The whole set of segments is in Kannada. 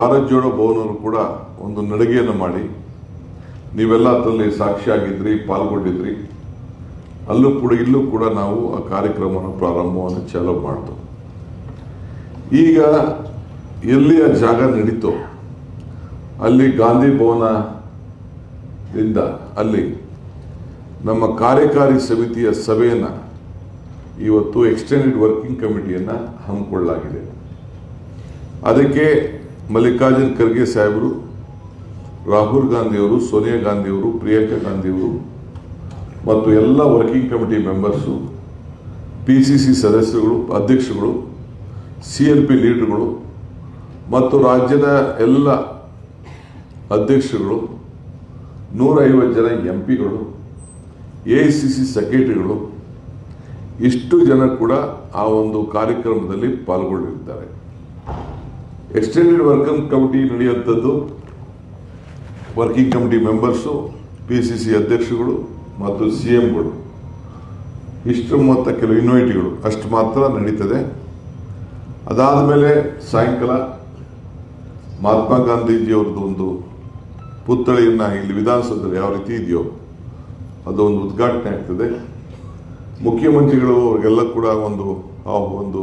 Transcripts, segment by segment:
ಭಾರತ್ ಜೋಡೋ ಭವನವರು ಕೂಡ ಒಂದು ನಡಿಗೆಯನ್ನು ಮಾಡಿ ನೀವೆಲ್ಲ ಅದರಲ್ಲಿ ಸಾಕ್ಷಿಯಾಗಿದ್ರಿ, ಪಾಲ್ಗೊಂಡಿದ್ರಿ. ಇಲ್ಲೂ ಕೂಡ ನಾವು ಆ ಕಾರ್ಯಕ್ರಮವನ್ನು ಪ್ರಾರಂಭವನ್ನು ಚಾಲೂ ಮಾಡ್ತು. ಈಗ ಎಲ್ಲಿಯ ಜಾಗ ನಡೀತೋ ಅಲ್ಲಿ ಗಾಂಧಿ ಭವನದಿಂದ ಅಲ್ಲಿ ನಮ್ಮ ಕಾರ್ಯಕಾರಿ ಸಮಿತಿಯ ಸಭೆಯನ್ನು ಇವತ್ತು ಎಕ್ಸ್ಟೆಂಡೆಡ್ ವರ್ಕಿಂಗ್ ಕಮಿಟಿಯನ್ನು ಹಮ್ಮಿಕೊಳ್ಳಲಾಗಿದೆ. ಅದಕ್ಕೆ ಮಲ್ಲಿಕಾರ್ಜುನ್ ಖರ್ಗೆ ಸಾಹೇಬರು, ರಾಹುಲ್ ಗಾಂಧಿಯವರು, ಸೋನಿಯಾ ಗಾಂಧಿಯವರು, ಪ್ರಿಯಾಂಕಾ ಗಾಂಧಿಯವರು ಮತ್ತು ಎಲ್ಲ ವರ್ಕಿಂಗ್ ಕಮಿಟಿ ಮೆಂಬರ್ಸು, PCC ಸದಸ್ಯರುಗಳು, ಅಧ್ಯಕ್ಷರುಗಳು, CLP ಲೀಡರ್ಗಳು ಮತ್ತು ರಾಜ್ಯದ ಎಲ್ಲ ಅಧ್ಯಕ್ಷರುಗಳು, 150 ಜನ MPಗಳು, AICC ಸೆಕ್ರೆಟರಿಗಳು, ಇಷ್ಟು ಜನ ಕೂಡ ಆ ಒಂದು ಕಾರ್ಯಕ್ರಮದಲ್ಲಿ ಪಾಲ್ಗೊಂಡಿರ್ತಾರೆ. ಎಕ್ಸ್ಟೆಂಡೆಡ್ ವರ್ಕಿಂಗ್ ಕಮಿಟಿ ನಡೆಯುವಂಥದ್ದು ವರ್ಕಿಂಗ್ ಕಮಿಟಿ ಮೆಂಬರ್ಸು, PCC ಅಧ್ಯಕ್ಷರುಗಳು ಮತ್ತು CMಗಳು, ಇಷ್ಟು ಮತ್ತು ಕೆಲವು ಇನ್ವೈಟಿಗಳು ಅಷ್ಟು ಮಾತ್ರ ನಡೀತದೆ. ಅದಾದ ಮೇಲೆ ಸಾಯಂಕಾಲ ಮಹಾತ್ಮ ಗಾಂಧೀಜಿಯವ್ರದ್ದು ಒಂದು ಪುತ್ಥಳಿಯನ್ನು ಇಲ್ಲಿ ವಿಧಾನಸೌಧದಲ್ಲಿ ಯಾವ ರೀತಿ ಇದೆಯೋ ಅದು ಒಂದು ಉದ್ಘಾಟನೆ ಆಗ್ತದೆ. ಮುಖ್ಯಮಂತ್ರಿಗಳು ಅವರಿಗೆಲ್ಲ ಕೂಡ ಒಂದು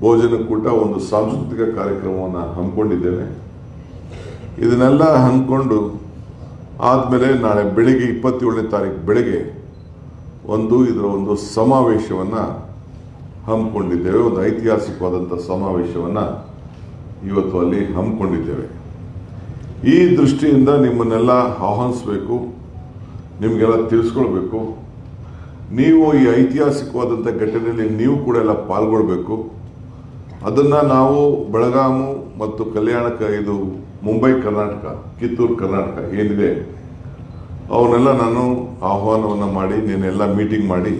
ಭೋಜನಕೂಟ, ಒಂದು ಸಾಂಸ್ಕೃತಿಕ ಕಾರ್ಯಕ್ರಮವನ್ನು ಹಮ್ಮಿಕೊಂಡಿದ್ದೇವೆ. ಇದನ್ನೆಲ್ಲ ಹಮ್ಮಿಕೊಂಡು ಆದಮೇಲೆ ನಾಳೆ ಬೆಳಿಗ್ಗೆ 27ನೇ ತಾರೀಕು ಬೆಳಗ್ಗೆ ಇದರ ಒಂದು ಸಮಾವೇಶವನ್ನು ಹಮ್ಮಿಕೊಂಡಿದ್ದೇವೆ. ಒಂದು ಐತಿಹಾಸಿಕವಾದಂಥ ಸಮಾವೇಶವನ್ನು ಇವತ್ತು ಅಲ್ಲಿ ಹಮ್ಮಿಕೊಂಡಿದ್ದೇವೆ. ಈ ದೃಷ್ಟಿಯಿಂದ ನಿಮ್ಮನ್ನೆಲ್ಲ ಆಹ್ವಾನಿಸಬೇಕು, ನಿಮಗೆಲ್ಲ ತಿಳಿಸ್ಕೊಳ್ಬೇಕು. ನೀವು ಈ ಐತಿಹಾಸಿಕವಾದಂಥ ಘಟನೆಯಲ್ಲಿ ನೀವು ಕೂಡ ಎಲ್ಲ ಪಾಲ್ಗೊಳ್ಬೇಕು. ಅದನ್ನು ನಾವು ಬೆಳಗಾವಿ ಮತ್ತು ಇದು ಮುಂಬೈ ಕರ್ನಾಟಕ, ಕಿತ್ತೂರು ಕರ್ನಾಟಕ ಏನಿದೆ ಅವನ್ನೆಲ್ಲ ನಾನು ಆಹ್ವಾನವನ್ನು ಮಾಡಿ ನೀನೆಲ್ಲ ಮೀಟಿಂಗ್ ಮಾಡಿ,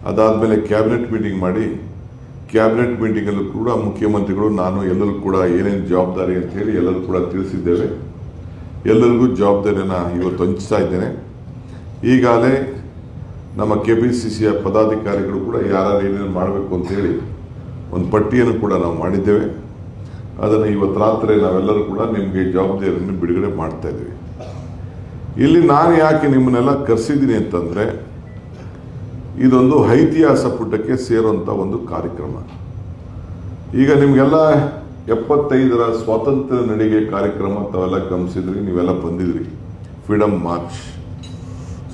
ಅದಾದಮೇಲೆ ಕ್ಯಾಬಿನೆಟ್ ಮೀಟಿಂಗ್ ಮಾಡಿ, ಕ್ಯಾಬಿನೆಟ್ ಮೀಟಿಂಗಲ್ಲೂ ಕೂಡ ಮುಖ್ಯಮಂತ್ರಿಗಳು, ನಾನು ಎಲ್ಲರೂ ಕೂಡ ಏನೇನು ಜವಾಬ್ದಾರಿ ಅಂತ ಹೇಳಿ ಎಲ್ಲರೂ ಕೂಡ ತಿಳಿಸಿದ್ದೇವೆ. ಎಲ್ಲರಿಗೂ ಜವಾಬ್ದಾರಿಯನ್ನು ಇವತ್ತು ಹಂಚ್ತಾ ಇದ್ದೇನೆ. ಈಗಾಗಲೇ ನಮ್ಮ KPCCಯ ಪದಾಧಿಕಾರಿಗಳು ಕೂಡ ಯಾರು ಏನೇನು ಮಾಡಬೇಕು ಅಂತೇಳಿ ಒಂದು ಪಟ್ಟಿಯನ್ನು ಕೂಡ ನಾವು ಮಾಡಿದ್ದೇವೆ. ಅದನ್ನು ಇವತ್ತು ರಾತ್ರಿ ನಾವೆಲ್ಲರೂ ಕೂಡ ನಿಮಗೆ ಜವಾಬ್ದಾರಿಯನ್ನು ಬಿಡುಗಡೆ ಮಾಡ್ತಾ ಇದ್ದೀವಿ. ಇಲ್ಲಿ ನಾನು ಯಾಕೆ ನಿಮ್ಮನ್ನೆಲ್ಲ ಕರೆಸಿದ್ದೀನಿ ಅಂತಂದರೆ, ಇದೊಂದು ಐತಿಹಾಸ ಪುಟಕ್ಕೆ ಸೇರುವಂಥ ಒಂದು ಕಾರ್ಯಕ್ರಮ. ಈಗ ನಿಮಗೆಲ್ಲ 75ರ ಸ್ವಾತಂತ್ರ್ಯ ನಡಿಗೆ ಕಾರ್ಯಕ್ರಮ ತಾವೆಲ್ಲ ಗಮನಿಸಿದ್ರಿ, ನೀವೆಲ್ಲ ಬಂದಿದ್ರಿ. ಫ್ರೀಡಮ್ ಮಾರ್ಚ್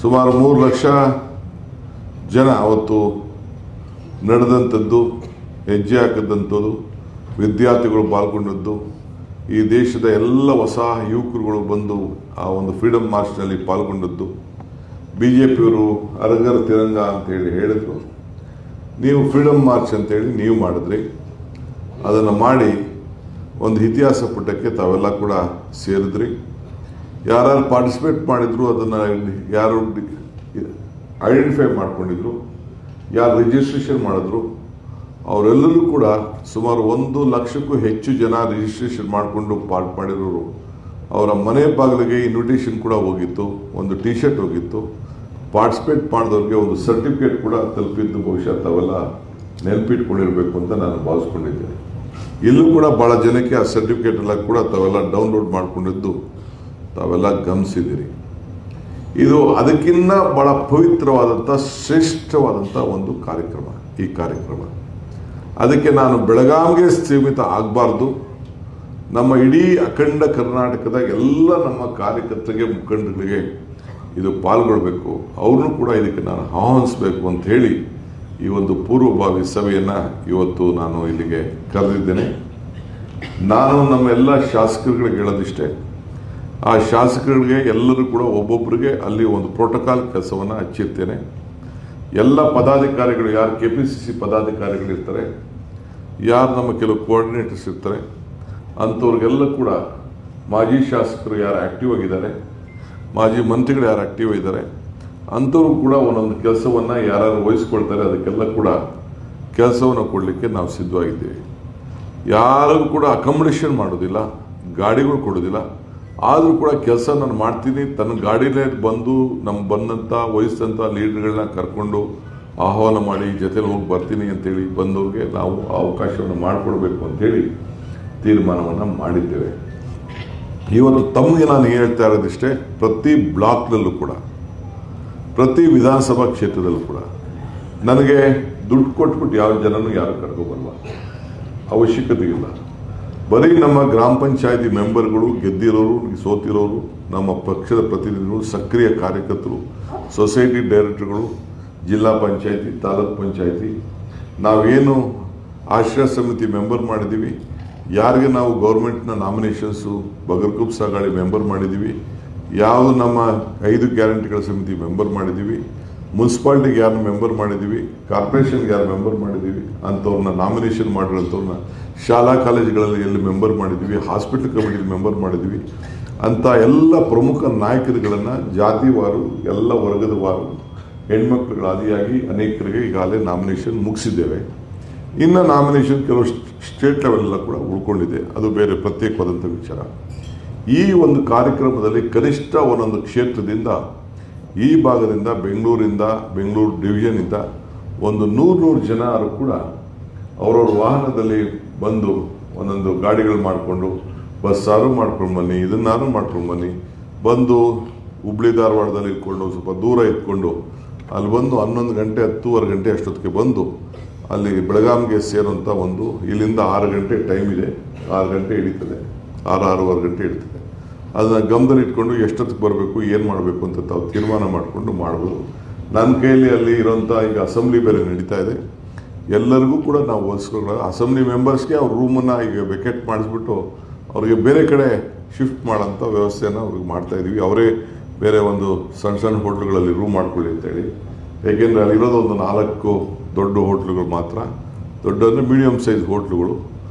ಸುಮಾರು 3 ಲಕ್ಷ ಜನ ಅವತ್ತು ನಡೆದಂಥದ್ದು, ಹೆಜ್ಜೆ ಹಾಕಿದಂಥದ್ದು, ವಿದ್ಯಾರ್ಥಿಗಳು ಪಾಲ್ಗೊಂಡದ್ದು, ಈ ದೇಶದ ಎಲ್ಲ ಹೊಸ ಯುವಕರುಗಳು ಬಂದು ಆ ಒಂದು ಫ್ರೀಡಮ್ ಮಾರ್ಚ್ನಲ್ಲಿ ಪಾಲ್ಗೊಂಡದ್ದು. BJPಯವರು ಅರಗರ್ ತಿರಂಗ ಅಂತೇಳಿ ಹೇಳಿದ್ರು. ನೀವು ಫ್ರೀಡಮ್ ಮಾರ್ಚ್ ಅಂತೇಳಿ ನೀವು ಮಾಡಿದ್ರಿ. ಅದನ್ನು ಮಾಡಿ ಒಂದು ಇತಿಹಾಸ ಪುಟಕ್ಕೆ ತಾವೆಲ್ಲ ಕೂಡ ಸೇರಿದ್ರಿ. ಯಾರು ಪಾರ್ಟಿಸಿಪೇಟ್ ಮಾಡಿದ್ರು ಅದನ್ನು ಯಾರು ಐಡೆಂಟಿಫೈ ಮಾಡ್ಕೊಂಡಿದ್ರು, ಯಾರು ರಿಜಿಸ್ಟ್ರೇಷನ್ ಮಾಡಿದ್ರು, ಅವರೆಲ್ಲರೂ ಕೂಡ ಸುಮಾರು 1 ಲಕ್ಷಕ್ಕೂ ಹೆಚ್ಚು ಜನ ರಿಜಿಸ್ಟ್ರೇಷನ್ ಮಾಡಿಕೊಂಡು ಪಾರ್ಟ್ ಮಾಡಿರೋರು. ಅವರ ಮನೆ ಬಾಗಿಲಿಗೆ ಇನ್ವಿಟೇಷನ್ ಕೂಡ ಹೋಗಿತ್ತು, ಒಂದು T-ಶರ್ಟ್ ಹೋಗಿತ್ತು. ಪಾರ್ಟಿಸಿಪೇಟ್ ಮಾಡಿದವ್ರಿಗೆ ಒಂದು ಸರ್ಟಿಫಿಕೇಟ್ ಕೂಡ ತಲುಪಿದ್ದು ಬಹುಶಃ ತಾವೆಲ್ಲ ನೆನಪಿಟ್ಕೊಂಡಿರ್ಬೇಕು ಅಂತ ನಾನು ಭಾವಿಸ್ಕೊಂಡಿದ್ದೇನೆ. ಇಲ್ಲೂ ಕೂಡ ಭಾಳ ಜನಕ್ಕೆ ಆ ಸರ್ಟಿಫಿಕೇಟ್ ಎಲ್ಲ ಕೂಡ ತಾವೆಲ್ಲ ಡೌನ್ಲೋಡ್ ಮಾಡ್ಕೊಂಡಿದ್ದು ತಾವೆಲ್ಲ ಗಮನಿಸಿದ್ದೀರಿ. ಇದು ಅದಕ್ಕಿಂತ ಬಹಳ ಪವಿತ್ರವಾದಂಥ ಶ್ರೇಷ್ಠವಾದಂಥ ಒಂದು ಕಾರ್ಯಕ್ರಮ ಈ ಕಾರ್ಯಕ್ರಮ. ಅದಕ್ಕೆ ನಾನು ಬೆಳಗಾವಿಗೆ ಸೀಮಿತ ಆಗಬಾರ್ದು. ನಮ್ಮ ಇಡೀ ಅಖಂಡ ಕರ್ನಾಟಕದ ಎಲ್ಲ ನಮ್ಮ ಕಾರ್ಯಕರ್ತರಿಗೆ, ಮುಖಂಡರಿಗೆ ಇದು ಪಾಲ್ಗೊಳ್ಬೇಕು. ಅವ್ರನ್ನೂ ಕೂಡ ಇದಕ್ಕೆ ನಾನು ಆಹ್ವಾನಿಸಬೇಕು ಅಂತ ಹೇಳಿ ಈ ಒಂದು ಪೂರ್ವಭಾವಿ ಸಭೆಯನ್ನು ಇವತ್ತು ನಾನು ಇಲ್ಲಿಗೆ ಕರೆದಿದ್ದೇನೆ. ನಾನು ನಮ್ಮ ಎಲ್ಲ ಶಾಸಕರುಗಳಿಗೆ ಹೇಳೋದಿಷ್ಟೇ, ಆ ಶಾಸಕರಿಗೆ ಎಲ್ಲರೂ ಕೂಡ ಒಬ್ಬೊಬ್ಬರಿಗೆ ಅಲ್ಲಿ ಒಂದು ಪ್ರೋಟೋಕಾಲ್ ಕೆಲಸವನ್ನು ಹಚ್ಚಿರ್ತೇನೆ. ಎಲ್ಲ ಪದಾಧಿಕಾರಿಗಳು, ಯಾರು KPCC ಪದಾಧಿಕಾರಿಗಳಿರ್ತಾರೆ, ಯಾರು ನಮ್ಮ ಕೆಲವು ಕೋಆರ್ಡಿನೇಟರ್ಸ್ ಇರ್ತಾರೆ, ಅಂಥವ್ರಿಗೆಲ್ಲ ಕೂಡ ಮಾಜಿ ಶಾಸಕರು ಯಾರು ಆ್ಯಕ್ಟಿವ್ ಆಗಿದ್ದಾರೆ, ಮಾಜಿ ಮಂತ್ರಿಗಳು ಯಾರು ಆ್ಯಕ್ಟಿವ್ ಇದ್ದಾರೆ, ಅಂಥವ್ರು ಕೂಡ ಒಂದೊಂದು ಕೆಲಸವನ್ನು ಯಾರು ವಹಿಸ್ಕೊಳ್ತಾರೆ ಅದಕ್ಕೆಲ್ಲ ಕೂಡ ಕೆಲಸವನ್ನು ಕೊಡಲಿಕ್ಕೆ ನಾವು ಸಿದ್ಧವಾಗಿದ್ದೇವೆ. ಯಾರಿಗೂ ಕೂಡ ಅಕಾಮಿಡೇಷನ್ ಮಾಡೋದಿಲ್ಲ, ಗಾಡಿಗಳು ಕೊಡೋದಿಲ್ಲ. ಆದರೂ ಕೂಡ ಕೆಲಸ ನಾನು ಮಾಡ್ತೀನಿ. ತನ್ನ ಗಾಡಿಲೇ ಬಂದು ಬಂದಂಥ ವಹಿಸಿದಂಥ ಲೀಡರ್ಗಳನ್ನ ಕರ್ಕೊಂಡು ಆಹ್ವಾನ ಮಾಡಿ ಜೊತೆಲಿ ಹೋಗಿ ಬರ್ತೀನಿ ಅಂತೇಳಿ ಬಂದವ್ರಿಗೆ ನಾವು ಅವಕಾಶವನ್ನು ಮಾಡಿಕೊಡ್ಬೇಕು ಅಂತೇಳಿ ತೀರ್ಮಾನವನ್ನು ಮಾಡಿದ್ದೇವೆ. ಇವತ್ತು ತಮಗೆ ನಾನು ಹೇಳ್ತಾ ಇರೋದಿಷ್ಟೇ, ಪ್ರತಿ ಬ್ಲಾಕ್ನಲ್ಲೂ ಕೂಡ, ಪ್ರತಿ ವಿಧಾನಸಭಾ ಕ್ಷೇತ್ರದಲ್ಲೂ ಕೂಡ ನನಗೆ ದುಡ್ಡು ಕೊಟ್ಬಿಟ್ಟು ಯಾವ ಜನನೂ ಯಾರು ಕರ್ಕೊಬರಲ್ಲ, ಅವಶ್ಯಕತೆ ಇಲ್ಲ. ಬರೀ ನಮ್ಮ ಗ್ರಾಮ ಪಂಚಾಯತಿ ಮೆಂಬರ್ಗಳು, ಗೆದ್ದಿರೋರು, ಸೋತಿರೋರು, ನಮ್ಮ ಪಕ್ಷದ ಪ್ರತಿನಿಧಿಗಳು, ಸಕ್ರಿಯ ಕಾರ್ಯಕರ್ತರು, ಸೊಸೈಟಿ ಡೈರೆಕ್ಟರ್ಗಳು, ಜಿಲ್ಲಾ ಪಂಚಾಯತಿ, ತಾಲೂಕ್ ಪಂಚಾಯತಿ, ನಾವೇನು ಆಶ್ರಯ ಸಮಿತಿ ಮೆಂಬರ್ ಮಾಡಿದ್ದೀವಿ, ಯಾರಿಗೆ ನಾವು ಗೌರ್ಮೆಂಟ್ನ ನಾಮಿನೇಷನ್ಸು ಬಗರ್ಕೂಬ್ ಸಾಗಾಳಿ ಮೆಂಬರ್ ಮಾಡಿದ್ದೀವಿ, ಯಾವುದು ನಮ್ಮ 5 ಗ್ಯಾರಂಟಿಗಳ ಸಮಿತಿ ಮೆಂಬರ್ ಮಾಡಿದ್ದೀವಿ, ಮುನ್ಸಿಪಾಲ್ಟಿಗೆ ಯಾರು ಮೆಂಬರ್ ಮಾಡಿದ್ದೀವಿ, ಕಾರ್ಪೊರೇಷನ್ಗೆ ಯಾರು ಮೆಂಬರ್ ಮಾಡಿದ್ದೀವಿ ಅಂಥವ್ರನ್ನ ನಾಮಿನೇಷನ್ ಮಾಡಿರೋಂಥವ್ರನ್ನ ಶಾಲಾ ಕಾಲೇಜುಗಳಲ್ಲಿ ಎಲ್ಲಿ ಮೆಂಬರ್ ಮಾಡಿದ್ದೀವಿ, ಹಾಸ್ಪಿಟಲ್ ಕಮಿಟಿಲಿ ಮೆಂಬರ್ ಮಾಡಿದ್ದೀವಿ ಅಂಥ ಎಲ್ಲ ಪ್ರಮುಖ ನಾಯಕರುಗಳನ್ನು ಜಾತಿವಾರು, ಎಲ್ಲ ವರ್ಗದ ವಾರು, ಹೆಣ್ಮಕ್ಳುಗಳ ಆದಿಯಾಗಿ ಅನೇಕರಿಗೆ ಈಗಾಗಲೇ ನಾಮಿನೇಷನ್ ಮುಗಿಸಿದ್ದೇವೆ. ಇನ್ನು ನಾಮಿನೇಷನ್ ಕೆಲವು ಸ್ಟೇಟ್ ಲೆವೆಲ್ ಕೂಡ ಉಳ್ಕೊಂಡಿದೆ, ಅದು ಬೇರೆ ಪ್ರತ್ಯೇಕವಾದಂಥ ವಿಚಾರ. ಈ ಒಂದು ಕಾರ್ಯಕ್ರಮದಲ್ಲಿ ಕನಿಷ್ಠ ಒಂದೊಂದು ಕ್ಷೇತ್ರದಿಂದ, ಈ ಭಾಗದಿಂದ, ಬೆಂಗಳೂರು ಡಿವಿಷನಿಂದ ಒಂದು 100 ಜನರು ಕೂಡ ಅವರವ್ರ ವಾಹನದಲ್ಲಿ ಬಂದು ಒಂದೊಂದು ಗಾಡಿಗಳು ಮಾಡಿಕೊಂಡು, ಬಸ್ಸಾರು ಮಾಡ್ಕೊಂಡು ಬನ್ನಿ, ಇದನ್ನಾರು ಮಾಡ್ಕೊಂಡು ಬನ್ನಿ, ಬಂದು ಹುಬ್ಳಿ ಧಾರವಾಡದಲ್ಲಿ ಇಟ್ಕೊಂಡು ಸ್ವಲ್ಪ ದೂರ ಇಟ್ಕೊಂಡು ಅಲ್ಲಿ ಬಂದು 11 ಗಂಟೆ 10:30 ಗಂಟೆ ಅಷ್ಟೊತ್ತಿಗೆ ಬಂದು ಅಲ್ಲಿ ಬೆಳಗಾಂಗೆ ಸೇರುವಂಥ ಒಂದು, ಇಲ್ಲಿಂದ 6 ಗಂಟೆ ಟೈಮ್ ಇದೆ, 6 ಗಂಟೆ ಹಿಡಿತದೆ, 6-6:15 ಗಂಟೆ ಹಿಡಿತದೆ. ಅದನ್ನು ಗಮನದಲ್ಲಿ ಇಟ್ಕೊಂಡು ಎಷ್ಟೊತ್ತಿಗೆ ಬರಬೇಕು, ಏನು ಮಾಡಬೇಕು ಅಂತ ತಾವು ತೀರ್ಮಾನ ಮಾಡಿಕೊಂಡು ಮಾಡ್ಬೋದು. ನನ್ನ ಕೈಯಲ್ಲಿ ಅಲ್ಲಿ ಇರೋಂಥ ಈಗ ಅಸೆಂಬ್ಲಿ ಬೇರೆ ನಡೀತಾ ಇದೆ, ಎಲ್ಲರಿಗೂ ಕೂಡ ನಾವು ಒಲಿಸ್ಕೊಳ್ಳೋ ಅಸೆಂಬ್ಲಿ ಮೆಂಬರ್ಸ್ಗೆ ಅವ್ರ ರೂಮನ್ನು ಈಗ ವೆಕೆಟ್ ಮಾಡಿಸ್ಬಿಟ್ಟು ಅವ್ರಿಗೆ ಬೇರೆ ಕಡೆ ಶಿಫ್ಟ್ ಮಾಡೋಂಥ ವ್ಯವಸ್ಥೆಯನ್ನು ಅವ್ರಿಗೆ ಮಾಡ್ತಾಯಿದ್ದೀವಿ. ಅವರೇ ಬೇರೆ ಒಂದು ಸಣ್ಣ ಹೋಟ್ಲುಗಳಲ್ಲಿ ರೂಮ್ ಮಾಡ್ಕೊಳ್ಳಿ ಅಂತೇಳಿ. ಏಕೆಂದರೆ ಅಲ್ಲಿರೋದು ಒಂದು 4 ದೊಡ್ಡ ಹೋಟ್ಲುಗಳು ಮಾತ್ರ, ದೊಡ್ಡ ಅಂದರೆ ಮೀಡಿಯಮ್ ಸೈಜ್ ಹೋಟ್ಲುಗಳು.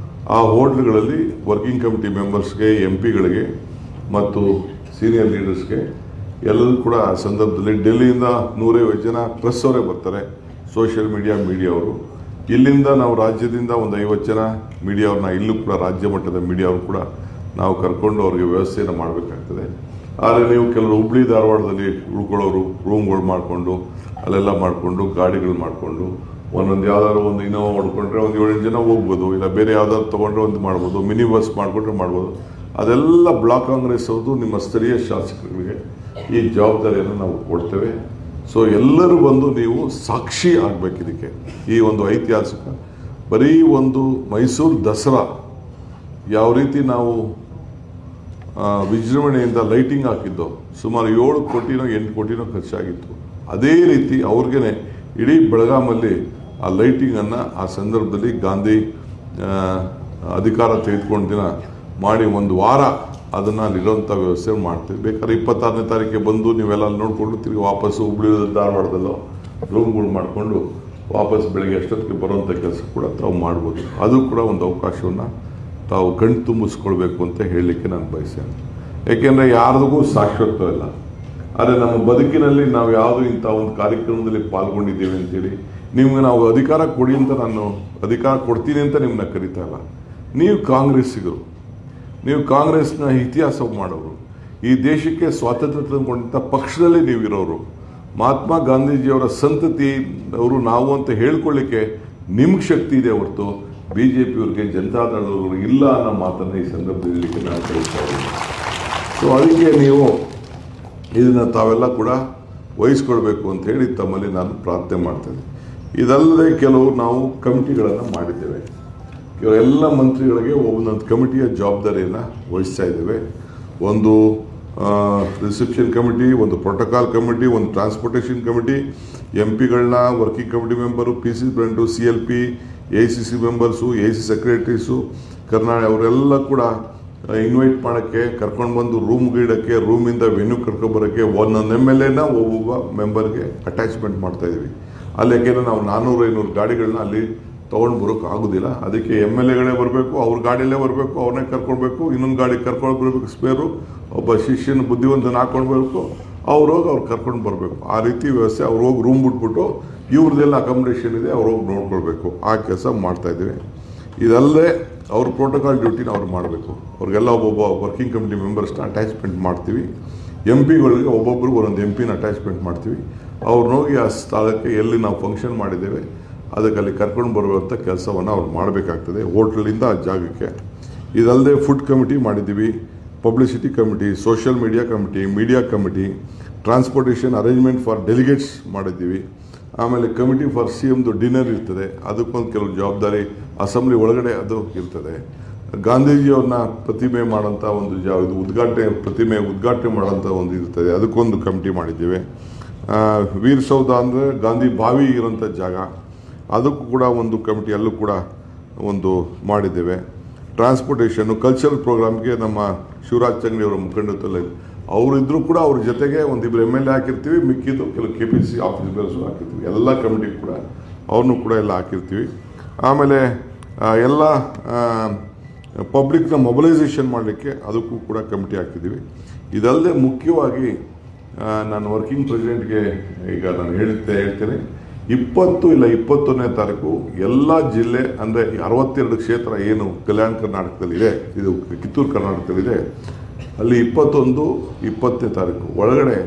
ಆ ಹೋಟ್ಲುಗಳಲ್ಲಿ ವರ್ಕಿಂಗ್ ಕಮಿಟಿ ಮೆಂಬರ್ಸ್ಗೆ, MP ಗಳಿಗೆ ಮತ್ತು ಸೀನಿಯರ್ ಲೀಡರ್ಸ್ಗೆ ಎಲ್ಲರೂ ಕೂಡ ಆ ಸಂದರ್ಭದಲ್ಲಿ ಡೆಲ್ಲಿಯಿಂದ 150 ಜನ ಪ್ರೆಸ್ ಅವರೇ ಬರ್ತಾರೆ, ಸೋಷಿಯಲ್ ಮೀಡಿಯಾವರು. ಇಲ್ಲಿಂದ ನಾವು ರಾಜ್ಯದಿಂದ ಒಂದು 50 ಜನ ಮೀಡಿಯಾವ್ರನ್ನ, ಇಲ್ಲೂ ಕೂಡ ರಾಜ್ಯ ಮಟ್ಟದ ಮೀಡಿಯಾವ್ರು ಕೂಡ ನಾವು ಕರ್ಕೊಂಡು ಅವ್ರಿಗೆ ವ್ಯವಸ್ಥೆಯನ್ನು ಮಾಡಬೇಕಾಗ್ತದೆ. ಆದರೆ ನೀವು ಕೆಲವರು ಹುಬ್ಳಿ ಧಾರವಾಡದಲ್ಲಿ ಉಳ್ಕೊಳ್ಳೋರು ರೂಮ್ಗಳು ಮಾಡಿಕೊಂಡು ಅಲ್ಲೆಲ್ಲ ಮಾಡಿಕೊಂಡು ಗಾಡಿಗಳು ಮಾಡಿಕೊಂಡು ಒಂದೊಂದು ಯಾವ್ದಾದ್ರು ಒಂದು ಇನೋವಾ ಹೊಡ್ಕೊಂಡ್ರೆ ಒಂದು 7 ಜನ ಹೋಗ್ಬೋದು, ಇಲ್ಲ ಬೇರೆ ಯಾವ್ದಾದ್ರು ತೊಗೊಂಡ್ರೆ ಒಂದು ಮಾಡ್ಬೋದು, ಮಿನಿ ಬಸ್ ಮಾಡಿಕೊಂಡ್ರೆ ಮಾಡ್ಬೋದು. ಅದೆಲ್ಲ ಬ್ಲಾಕ್ ಕಾಂಗ್ರೆಸ್ ಅವ್ರದ್ದು ನಿಮ್ಮ ಸ್ಥಳೀಯ ಶಾಸಕರಿಗೆ ಈ ಜವಾಬ್ದಾರಿಯನ್ನು ನಾವು ಕೊಡ್ತೇವೆ. ಸೊ ಎಲ್ಲರೂ ಬಂದು ನೀವು ಸಾಕ್ಷಿ ಆಗಬೇಕು ಇದಕ್ಕೆ. ಈ ಒಂದು ಐತಿಹಾಸಿಕ ಬರೀ ಒಂದು ಮೈಸೂರು ದಸರಾ ಯಾವ ರೀತಿ ನಾವು ವಿಜೃಂಭಣೆಯಿಂದ ಲೈಟಿಂಗ್ ಹಾಕಿದ್ದು, ಸುಮಾರು 7 ಕೋಟಿನೋ 8 ಕೋಟಿನೋ ಖರ್ಚಾಗಿತ್ತು. ಅದೇ ರೀತಿ ಅವ್ರಿಗೇ ಇಡೀ ಬೆಳಗಾಮಲ್ಲಿ ಆ ಲೈಟಿಂಗನ್ನು ಆ ಸಂದರ್ಭದಲ್ಲಿ ಗಾಂಧಿ ಅಧಿಕಾರ ತೆಗೆದುಕೊಂಡ ದಿನ ಮಾಡಿ 1 ವಾರ ಅದನ್ನು ಅಲ್ಲಿರೋಂಥ ವ್ಯವಸ್ಥೆ ಮಾಡ್ತೀವಿ. ಬೇಕಾದ್ರೆ 26ನೇ ತಾರೀಕಿಗೆ ಬಂದು ನೀವೆಲ್ಲ ನೋಡಿಕೊಂಡು ತಿರುಗಿ ವಾಪಸ್ಸು ಹುಬ್ಳಿ ಧಾರವಾಡದಲ್ಲೋ ರೂಮ್ಗಳು ಮಾಡಿಕೊಂಡು ವಾಪಸ್ ಬೆಳಗ್ಗೆ ಅಷ್ಟೊತ್ತಿಗೆ ಬರುವಂಥ ಕೆಲಸ ಕೂಡ ತಾವು ಮಾಡ್ಬೋದು. ಅದು ಕೂಡ ಒಂದು ಅವಕಾಶವನ್ನು ತಾವು ಕಣ್ಣು ತುಂಬಿಸ್ಕೊಳ್ಬೇಕು ಅಂತ ಹೇಳಲಿಕ್ಕೆ ನಾನು ಬಯಸ್ತೇನೆ. ಏಕೆಂದರೆ ಯಾರಿಗೂ ಶಾಶ್ವತ ಇಲ್ಲ. ಆದರೆ ನಮ್ಮ ಬದುಕಿನಲ್ಲಿ ನಾವು ಯಾವುದು ಇಂಥ ಒಂದು ಕಾರ್ಯಕ್ರಮದಲ್ಲಿ ಪಾಲ್ಗೊಂಡಿದ್ದೇವೆ ಅಂತೇಳಿ ನಿಮ್ಗೆ ನಾವು ಅಧಿಕಾರ ಕೊಡಿ ಅಂತ, ನಾನು ಅಧಿಕಾರ ಕೊಡ್ತೀನಿ ಅಂತ ನಿಮ್ಮನ್ನ ಕರೀತಾ ಇಲ್ಲ. ನೀವು ಕಾಂಗ್ರೆಸ್ಸಿಗರು, ನೀವು ಕಾಂಗ್ರೆಸ್ನ ಇತಿಹಾಸ ಮಾಡೋರು, ಈ ದೇಶಕ್ಕೆ ಸ್ವಾತಂತ್ರ್ಯ ತಂದುಕೊಂಡಂಥ ಪಕ್ಷದಲ್ಲಿ ನೀವಿರೋರು, ಮಹಾತ್ಮ ಗಾಂಧೀಜಿಯವರ ಸಂತತಿ ಅವರು ನಾವು ಅಂತ ಹೇಳ್ಕೊಳ್ಳಿಕ್ಕೆ ನಿಮ್ಗೆ ಶಕ್ತಿ ಇದೆ ಹೊರತು BJPಯವ್ರಿಗೆ, ಜನತಾದಳದವರು ಇಲ್ಲ ಅನ್ನೋ ಮಾತನ್ನು ಈ ಸಂದರ್ಭದಲ್ಲಿ ನಾನು ಕರೀತಾ ಇದ್ದೀನಿ. ಸೊ ಅದಕ್ಕೆ ನೀವು ಇದನ್ನು ತಾವೆಲ್ಲ ಕೂಡ ವಹಿಸ್ಕೊಳ್ಬೇಕು ಅಂತ ಹೇಳಿ ತಮ್ಮಲ್ಲಿ ನಾನು ಪ್ರಾರ್ಥನೆ ಮಾಡ್ತೇನೆ. ಇದಲ್ಲದೆ ಕೆಲವು ನಾವು ಕಮಿಟಿಗಳನ್ನು ಮಾಡಿದ್ದೇವೆ. ಎಲ್ಲ ಮಂತ್ರಿಗಳಿಗೆ ಒಂದೊಂದು ಕಮಿಟಿಯ ಜವಾಬ್ದಾರಿಯನ್ನು ವಹಿಸ್ತಾ ಇದ್ದೇವೆ. ಒಂದು ರಿಸೆಪ್ಷನ್ ಕಮಿಟಿ, ಒಂದು ಪ್ರೋಟೋಕಾಲ್ ಕಮಿಟಿ, ಒಂದು ಟ್ರಾನ್ಸ್ಪೋರ್ಟೇಷನ್ ಕಮಿಟಿ, MP ಗಳನ್ನ working committee member, PC president, CLP, AICC members, AIC secretaries, Karnataka ಅವರೆಲ್ಲ ಕೂಡ ಇನ್ವೈಟ್ ಮಾಡೋಕ್ಕೆ, ಕರ್ಕೊಂಡು ಬಂದು ರೂಮ್ಗೆ ಇಡೋಕ್ಕೆ, ರೂಮಿಂದ ವೆನ್ಯೂ ಕರ್ಕೊಂಬರೋಕ್ಕೆ ಒಂದೊಂದು MLAನ ಒಬ್ಬೊಬ್ಬ ಮೆಂಬರ್ಗೆ ಅಟ್ಯಾಚ್ಮೆಂಟ್ ಮಾಡ್ತಾಯಿದ್ದೀವಿ. ಅಲ್ಲಿ ಯಾಕೆಂದರೆ ನಾವು 400-500 ಗಾಡಿಗಳನ್ನ ಅಲ್ಲಿ ತೊಗೊಂಡು ಬರೋಕ್ಕೆ ಆಗೋದಿಲ್ಲ. ಅದಕ್ಕೆ MLAಗಳೇ ಬರಬೇಕು, ಅವ್ರ ಗಾಡಿಯಲ್ಲೇ ಬರಬೇಕು, ಅವ್ರನ್ನೇ ಕರ್ಕೊಳ್ಬೇಕು, ಇನ್ನೊಂದು ಗಾಡಿ ಕರ್ಕೊಂಡು ಬರಬೇಕು, ಸ್ಪೇರು ಒಬ್ಬ ಶಿಷ್ಯನ ಬುದ್ಧಿವಂತನ ಹಾಕೊಂಡು ಬರಬೇಕು, ಅವ್ರು ಹೋಗಿ ಅವ್ರು ಕರ್ಕೊಂಡು ಬರಬೇಕು. ಆ ರೀತಿ ವ್ಯವಸ್ಥೆ. ಅವ್ರು ಹೋಗಿ ರೂಮ್ ಬಿಟ್ಬಿಟ್ಟು ಇವ್ರದ್ದೆಲ್ಲ ಅಕಾಮಿಡೇಷನ್ ಇದೆ, ಅವ್ರು ಹೋಗಿ ನೋಡ್ಕೊಳ್ಬೇಕು. ಆ ಕೆಲಸ ಮಾಡ್ತಾಯಿದ್ದೀವಿ. ಇದಲ್ಲದೆ ಅವ್ರ ಪ್ರೋಟೋಕಾಲ್ ಡ್ಯೂಟಿನ ಅವ್ರು ಮಾಡಬೇಕು. ಅವ್ರಿಗೆಲ್ಲ ಒಬ್ಬೊಬ್ಬ ವರ್ಕಿಂಗ್ ಕಮಿಟಿ ಮೆಂಬರ್ಸ್ನ ಅಟ್ಯಾಚ್ಮೆಂಟ್ ಮಾಡ್ತೀವಿ. MP ಗಳಿಗೆ ಒಬ್ಬೊಬ್ಬರು ಒಂದೊಂದು MP ನ ಅಟ್ಯಾಚ್ಮೆಂಟ್ ಮಾಡ್ತೀವಿ. ಅವ್ರನ್ನ ಹೋಗಿ ಆ ಸ್ಥಳಕ್ಕೆ ಎಲ್ಲಿ ನಾವು ಫಂಕ್ಷನ್ ಮಾಡಿದ್ದೇವೆ ಅದಕ್ಕೆ ಅಲ್ಲಿ ಕರ್ಕೊಂಡು ಬರುವಂಥ ಕೆಲಸವನ್ನು ಅವ್ರು ಮಾಡಬೇಕಾಗ್ತದೆ, ಹೋಟ್ಲಿಂದ ಆ ಜಾಗಕ್ಕೆ. ಇದಲ್ಲದೆ ಫುಡ್ ಕಮಿಟಿ ಮಾಡಿದ್ದೀವಿ, publicity committee, social media committee, transportation arrangement for delegates ಮಾಡಿದ್ದೀವಿ. ಆಮೇಲೆ ಕಮಿಟಿ ಫಾರ್ CMದು ಡಿನ್ನರ್ ಇರ್ತದೆ, ಅದಕ್ಕೊಂದು ಕೆಲವು ಜವಾಬ್ದಾರಿ ಅಸೆಂಬ್ಲಿ ಒಳಗಡೆ ಅದು ಇರ್ತದೆ. ಗಾಂಧೀಜಿಯವ್ರನ್ನ ಪ್ರತಿಮೆ ಮಾಡೋಂಥ ಒಂದು ಪ್ರತಿಮೆ ಉದ್ಘಾಟನೆ ಮಾಡೋಂಥ ಒಂದು ಇರ್ತದೆ, ಅದಕ್ಕೊಂದು ಕಮಿಟಿ ಮಾಡಿದ್ದೇವೆ. ವೀರಸೌಧ ಅಂದರೆ ಗಾಂಧಿ ಬಾವಿ ಇರೋಂಥ ಜಾಗ, ಅದಕ್ಕೂ ಕೂಡ ಒಂದು ಕಮಿಟಿ ಅಲ್ಲೂ ಕೂಡ ಒಂದು ಮಾಡಿದ್ದೇವೆ. ಟ್ರಾನ್ಸ್ಪೋರ್ಟೇಷನ್ನು, ಕಲ್ಚರಲ್ ಪ್ರೋಗ್ರಾಮ್ಗೆ ನಮ್ಮ ಶಿವರಾಜ್ ಚಂಗಡಿ ಅವರ ಮುಖಂಡತ್ವದಲ್ಲಿ ಅವರಿದ್ದರೂ ಕೂಡ ಅವ್ರ ಜೊತೆಗೆ ಒಂದಿಬ್ಬರು MLA ಹಾಕಿರ್ತೀವಿ, ಮಿಕ್ಕಿದ್ದು ಕೆಲವು KPCC ಆಫೀಸರ್ಸು ಹಾಕಿರ್ತೀವಿ. ಎಲ್ಲ ಕಮಿಟಿ ಕೂಡ ಅವ್ರನ್ನೂ ಕೂಡ ಎಲ್ಲ ಹಾಕಿರ್ತೀವಿ. ಆಮೇಲೆ ಎಲ್ಲ ಪಬ್ಲಿಕ್ನ ಮೊಬಿಲೈಸೇಷನ್ ಮಾಡಲಿಕ್ಕೆ ಅದಕ್ಕೂ ಕೂಡ ಕಮಿಟಿ ಹಾಕಿದ್ದೀವಿ. ಇದಲ್ಲದೆ ಮುಖ್ಯವಾಗಿ ನಾನು ವರ್ಕಿಂಗ್ ಪ್ರೆಸಿಡೆಂಟ್ಗೆ ಈಗ ನಾನು ಹೇಳ್ತೇನೆ, 20 ಇಲ್ಲ 21ನೇ ತಾರೀಕು ಎಲ್ಲ ಜಿಲ್ಲೆ ಅಂದರೆ 62 ಕ್ಷೇತ್ರ ಏನು ಕಲ್ಯಾಣ ಕರ್ನಾಟಕದಲ್ಲಿದೆ, ಇದು ಕಿತ್ತೂರು ಕರ್ನಾಟಕದಲ್ಲಿದೆ, ಅಲ್ಲಿ 21, 20ನೇ ತಾರೀಕು ಒಳಗಡೆ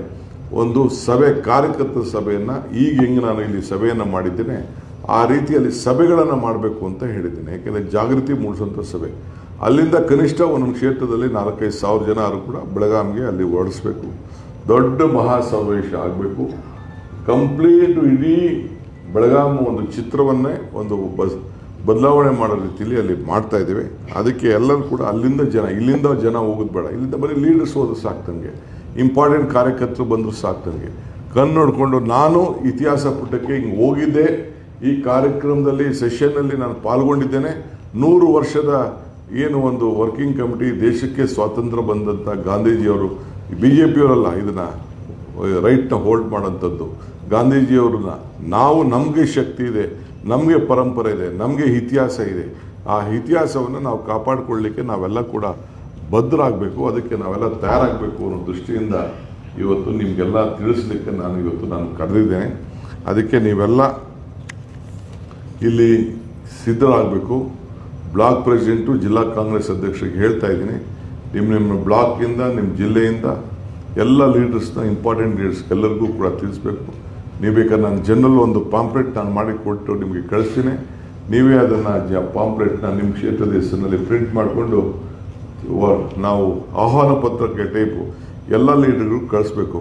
ಒಂದು ಸಭೆ, ಕಾರ್ಯಕರ್ತರ ಸಭೆಯನ್ನು ಈಗ ಹೆಂಗೆ ನಾನು ಇಲ್ಲಿ ಸಭೆಯನ್ನು ಮಾಡಿದ್ದೇನೆ ಆ ರೀತಿಯಲ್ಲಿ ಸಭೆಗಳನ್ನು ಮಾಡಬೇಕು ಅಂತ ಹೇಳಿದ್ದೇನೆ. ಯಾಕೆಂದರೆ ಜಾಗೃತಿ ಮೂಡಿಸುವಂಥ ಸಭೆ. ಅಲ್ಲಿಂದ ಕನಿಷ್ಠ ಒಂದೊಂದು ಕ್ಷೇತ್ರದಲ್ಲಿ 4-5 ಸಾವಿರ ಜನ ಕೂಡ ಬೆಳಗಾವಿಗೆ ಅಲ್ಲಿ ಓಡಿಸ್ಬೇಕು. ದೊಡ್ಡ ಮಹಾಸಮಾವೇಶ ಆಗಬೇಕು. ಕಂಪ್ಲೀಟ್ ಇಡೀ ಬೆಳಗಾಂ ಒಂದು ಚಿತ್ರವನ್ನೇ ಒಂದು ಬದಲಾವಣೆ ಮಾಡೋ ರೀತಿಯಲ್ಲಿ ಅಲ್ಲಿ ಮಾಡ್ತಾ ಇದ್ದೇವೆ. ಅದಕ್ಕೆ ಎಲ್ಲರೂ ಕೂಡ ಅಲ್ಲಿಂದ ಜನ, ಇಲ್ಲಿಂದ ಜನ ಹೋಗೋದು ಬೇಡ, ಇಲ್ಲಿಂದ ಬರೀ ಲೀಡರ್ಸ್ ಹೋದ್ರೆ ಸಾಕ್ತಂಗೆ, ಇಂಪಾರ್ಟೆಂಟ್ ಕಾರ್ಯಕರ್ತರು ಬಂದರೂ ಸಾಕ್ತಂಗೆ. ಕಣ್ಣು ನೋಡಿಕೊಂಡು ನಾನು ಇತಿಹಾಸ ಪುಟಕ್ಕೆ ಹಿಂಗೆ ಹೋಗಿದ್ದೆ, ಈ ಕಾರ್ಯಕ್ರಮದಲ್ಲಿ ಸೆಷನ್ನಲ್ಲಿ ನಾನು ಪಾಲ್ಗೊಂಡಿದ್ದೇನೆ. 100 ವರ್ಷದ ಏನು ಒಂದು ವರ್ಕಿಂಗ್ ಕಮಿಟಿ, ದೇಶಕ್ಕೆ ಸ್ವಾತಂತ್ರ್ಯ ಬಂದಂಥ ಗಾಂಧೀಜಿಯವರು, BJPಯವರಲ್ಲ ಇದನ್ನು ರೈಟ್ನ ಹೋಲ್ಡ್ ಮಾಡೋಂಥದ್ದು, ಗಾಂಧೀಜಿಯವ್ರನ್ನ ನಾವು, ನಮಗೆ ಶಕ್ತಿ ಇದೆ, ನಮಗೆ ಪರಂಪರೆ ಇದೆ, ನಮಗೆ ಇತಿಹಾಸ ಇದೆ. ಆ ಇತಿಹಾಸವನ್ನು ನಾವು ಕಾಪಾಡಿಕೊಳ್ಳಲಿಕ್ಕೆ ನಾವೆಲ್ಲ ಕೂಡ ಬದ್ಧರಾಗಬೇಕು. ಅದಕ್ಕೆ ನಾವೆಲ್ಲ ತಯಾರಾಗಬೇಕು ಅನ್ನೋ ದೃಷ್ಟಿಯಿಂದ ಇವತ್ತು ನಿಮಗೆಲ್ಲ ತಿಳಿಸ್ಲಿಕ್ಕೆ ನಾನು ಕರೆದಿದ್ದೇನೆ. ಅದಕ್ಕೆ ನೀವೆಲ್ಲ ಇಲ್ಲಿ ಸಿದ್ಧರಾಗಬೇಕು. ಬ್ಲಾಕ್ ಪ್ರೆಸಿಡೆಂಟು, ಜಿಲ್ಲಾ ಕಾಂಗ್ರೆಸ್ ಅಧ್ಯಕ್ಷರಿಗೆ ಹೇಳ್ತಾ ಇದ್ದೀನಿ, ನಿಮ್ಮ ಬ್ಲಾಕಿಂದ, ನಿಮ್ಮ ಜಿಲ್ಲೆಯಿಂದ ಎಲ್ಲ ಲೀಡರ್ಸ್ನ, ಇಂಪಾರ್ಟೆಂಟ್ ಲೀಡರ್ಸ್ ಎಲ್ಲರಿಗೂ ಕೂಡ ತಿಳಿಸ್ಬೇಕು. ನೀವು ಬೇಕಾದ್ರೆ ನಾನು ಜನರಲ್ ಒಂದು ಪಾಂಪ್ಲೆಟ್ ನಾನು ಮಾಡಿಕೊಟ್ಟು ನಿಮಗೆ ಕಳಿಸ್ತೀನಿ. ನೀವೇ ಅದನ್ನು ಪಾಂಪ್ಲೆಟ್ನ ನಿಮ್ಮ ಕ್ಷೇತ್ರದ ಹೆಸರಿನಲ್ಲಿ ಪ್ರಿಂಟ್ ಮಾಡಿಕೊಂಡು ನಾವು ಆಹ್ವಾನ ಪತ್ರಕ್ಕೆ ಟೈಪು ಎಲ್ಲ ಲೀಡರ್ಗೂ ಕಳಿಸ್ಬೇಕು.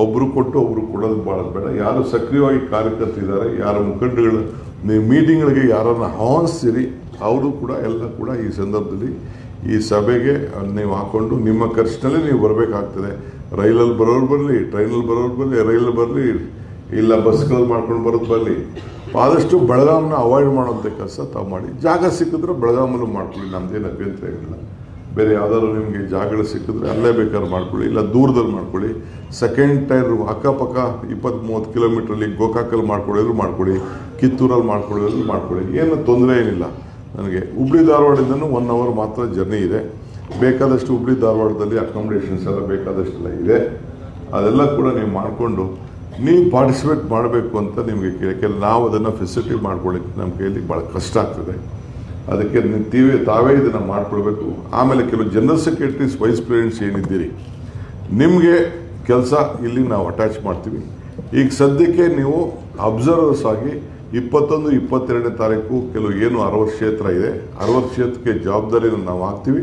ಒಬ್ಬರು ಕೊಟ್ಟು ಒಬ್ಬರು ಕೊಡೋದು ಭಾಳ ಬೇಡ. ಯಾರು ಸಕ್ರಿಯವಾಗಿ ಕಾರ್ಯಕರ್ತರಿದ್ದಾರೆ, ಯಾರ ಮುಖಂಡಗಳು ನೀವು ಮೀಟಿಂಗ್ಗಳಿಗೆ ಯಾರನ್ನು ಆಹ್ವಾನಿಸ್ತೀರಿ ಅವರು ಕೂಡ ಎಲ್ಲ ಕೂಡ ಈ ಸಂದರ್ಭದಲ್ಲಿ ಈ ಸಭೆಗೆ ನೀವು ಹಾಕ್ಕೊಂಡು ನಿಮ್ಮ ಖರ್ಚಿನಲ್ಲಿ ನೀವು ಬರಬೇಕಾಗ್ತದೆ. ರೈಲಲ್ಲಿ ಬರೋರು ಬರಲಿ, ಟ್ರೈನಲ್ಲಿ ಬರೋರು ಬರಲಿ, ರೈಲಲ್ಲಿ ಬರಲಿ, ಇಲ್ಲ ಬಸ್ಗಳಲ್ಲಿ ಮಾಡ್ಕೊಂಡು ಬರೋದು ಬರಲಿ. ಆದಷ್ಟು ಬೆಳಗಾಮನ್ನ ಅವಾಯ್ಡ್ ಮಾಡೋಂಥ ಕೆಲಸ ತಾವು ಮಾಡಿ. ಜಾಗ ಸಿಕ್ಕಿದ್ರೆ ಬೆಳಗಾಮಲ್ಲೂ ಮಾಡ್ಕೊಳ್ಳಿ, ನಮ್ಮದೇನು ಅಭ್ಯಂತರ ಏನಿಲ್ಲ. ಬೇರೆ ಯಾವ್ದಾದ್ರು ನಿಮಗೆ ಜಾಗಗಳು ಸಿಕ್ಕಿದ್ರೆ ಅಲ್ಲೇ ಬೇಕಾದ್ರೆ ಮಾಡ್ಕೊಳ್ಳಿ, ಇಲ್ಲ ದೂರದಲ್ಲಿ ಮಾಡ್ಕೊಳ್ಳಿ. ಸೆಕೆಂಡ್ ಟೈರ್ ಅಕ್ಕಪಕ್ಕ 20-30 ಕಿಲೋಮೀಟ್ರಲ್ಲಿ ಗೋಕಾಕಲ್ಲಿ ಮಾಡ್ಕೊಳ್ಳೋದ್ರು ಮಾಡ್ಕೊಳ್ಳಿ, ಕಿತ್ತೂರಲ್ಲಿ ಮಾಡ್ಕೊಳ್ಳೋದ್ರು ಮಾಡ್ಕೊಳ್ಳಿ, ಏನು ತೊಂದರೆ ಏನಿಲ್ಲ ನನಗೆ. ಹುಬ್ಳಿ ಧಾರವಾಡದಿಂದನೂ 1 ಅವರ್ ಮಾತ್ರ ಜರ್ನಿ ಇದೆ. ಬೇಕಾದಷ್ಟು ಹುಬ್ಳಿ ಧಾರವಾಡದಲ್ಲಿ ಅಕಾಮಿಡೇಷನ್ಸ್ ಎಲ್ಲ ಬೇಕಾದಷ್ಟೆಲ್ಲ ಇದೆ. ಅದೆಲ್ಲ ಕೂಡ ನೀವು ಮಾಡಿಕೊಂಡು ನೀವು ಪಾರ್ಟಿಸಿಪೇಟ್ ಮಾಡಬೇಕು ಅಂತ ನಿಮಗೆ ಯಾಕೆಂದರೆ ನಾವು ಅದನ್ನು ಫೆಸಿಲಿಟಿ ಮಾಡ್ಕೊಳ್ಳಿಕ್ಕೆ ನಮ್ಮ ಕೈಯಲ್ಲಿ ಭಾಳ ಕಷ್ಟ ಆಗ್ತದೆ. ಅದಕ್ಕೆ ತಾವೇ ಇದನ್ನು ಮಾಡ್ಕೊಳ್ಬೇಕು. ಆಮೇಲೆ ಕೆಲವು ಜನರಲ್ ಸೆಕ್ರೆಟರೀಸ್, ವೈಸ್ ಪ್ರೆಸಿಡೆಂಟ್ಸ್ ಏನಿದ್ದೀರಿ, ನಿಮಗೆ ಕೆಲಸ ಇಲ್ಲಿ ನಾವು ಅಟ್ಯಾಚ್ ಮಾಡ್ತೀವಿ. ಈಗ ಸದ್ಯಕ್ಕೆ ನೀವು ಅಬ್ಸರ್ವರ್ಸ್ ಆಗಿ 21, 22ನೇ ತಾರೀಕು ಕೆಲವು ಏನು 60 ಕ್ಷೇತ್ರ ಇದೆ, 60 ಕ್ಷೇತ್ರಕ್ಕೆ ಜವಾಬ್ದಾರಿನ ನಾವು ಹಾಕ್ತೀವಿ.